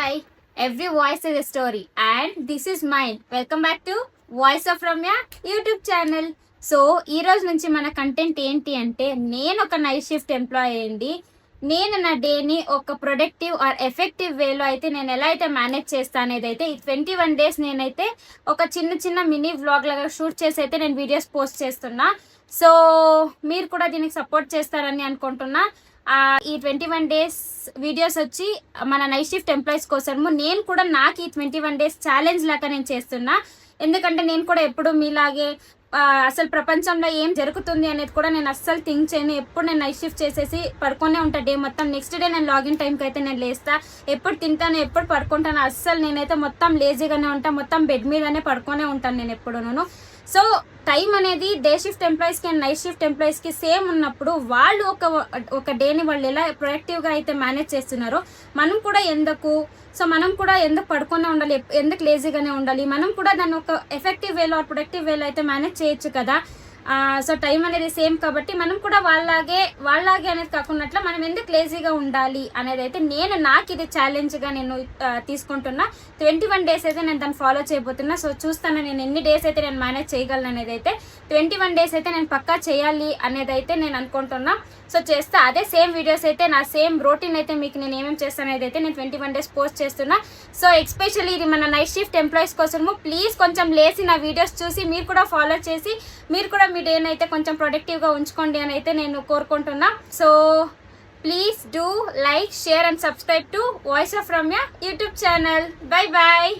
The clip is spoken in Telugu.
Hi, every voice is a story and this is mine. Welcome back to Voice of Ramya YouTube channel. So ఈ రోజు నుంచి మన కంటెంట్ ఏంటి అంటే, నేను ఒక నైట్ షిఫ్ట్ ఎంప్లాయీ అయ్యింది. నేను నా డేని ఒక ప్రొడక్టివ్ ఆర్ ఎఫెక్టివ్ వేలో అయితే నేను ఎలా అయితే మేనేజ్ చేస్తాను అనేది అయితే ఈ 21 days నేనైతే ఒక చిన్న మినీ వ్లాగ్ లాగా షూట్ చేసి అయితే నేను వీడియోస్ పోస్ట్ చేస్తున్నా. సో మీరు కూడా దీనికి సపోర్ట్ చేస్తారని అనుకుంటున్నా. ఈ 21 days వీడియోస్ వచ్చి మన నైట్ షిఫ్ట్ ఎంప్లాయీస్ కోసము నేను కూడా నాకు ఈ 21 days ఛాలెంజ్ లాగా నేను చేస్తున్నా. ఎందుకంటే నేను కూడా ఎప్పుడు మీలాగే అసలు ప్రపంచంలో ఏం జరుగుతుంది అనేది కూడా నేను అస్సలు థింక్ చేయను. ఎప్పుడు నేను నైట్ షిఫ్ట్ చేసేసి పడుకునే ఉంటా డే మొత్తం. నెక్స్ట్ డే నేను లాగిన్ టైంకి అయితే నేను లేస్తా. ఎప్పుడు తింటాను, ఎప్పుడు పడుకుంటాను, అస్సలు నేనైతే మొత్తం లేజీగానే ఉంటాను. మొత్తం బెడ్ మీదనే పడుకునే ఉంటాను నేను ఎప్పుడూను. సో టైం అనేది డే షిఫ్ట్ ఎంప్లాయీస్కి అండ్ నైట్ షిఫ్ట్ ఎంప్లాయీస్కి సేమ్ ఉన్నప్పుడు వాళ్ళు ఒక డేని వాళ్ళు ఎలా ప్రొడక్టివ్గా అయితే మేనేజ్ చేస్తున్నారో మనం కూడా మనం కూడా ఎందుకు పడుకునే ఉండాలి, ఎందుకు లేజీగానే ఉండాలి, మనం కూడా దాన్ని ఒక ఎఫెక్టివ్ వేలో ప్రొడక్టివ్ వేలో అయితే మేనేజ్ చేయొచ్చు కదా. సో టైం అనేది సేమ్ కాబట్టి మనం కూడా వాళ్ళలాగే అనేది కాకుండా మనం ఎందుకు లేజీగా ఉండాలి అనేది అయితే నాకు ఇది ఛాలెంజ్గా నేను తీసుకుంటున్నా. 21 days అయితే నేను దాన్ని ఫాలో చేయబోతున్నా. సో చూస్తాను నేను ఎన్ని డేస్ అయితే నేను మేనేజ్ చేయగలను అనేది అయితే. 21 days అయితే నేను పక్కా చేయాలి అనేది అయితే నేను అనుకుంటున్నా. సో చేస్తా అదే సేమ్ వీడియోస్ అయితే నా సేమ్ రొటీన్ అయితే మీకు నేను ఏమేమి చేస్తాను అనేది అయితే నేను 21 days పోస్ట్ చేస్తున్నా. సో ఎస్పెషల్లీ ఇది మన నైట్ షిఫ్ట్ ఎంప్లాయీస్ కోసము ప్లీజ్ కొంచెం లేసి నా వీడియోస్ చూసి మీరు కూడా ఫాలో చేసి మీరు కూడా మీ డేని అయితే కొంచెం ప్రొడక్టివ్గా ఉంచుకోండి అని అయితే నేను కోరుకుంటున్నా. So please do like, share and subscribe to Voice of Ramya YouTube channel. Bye bye.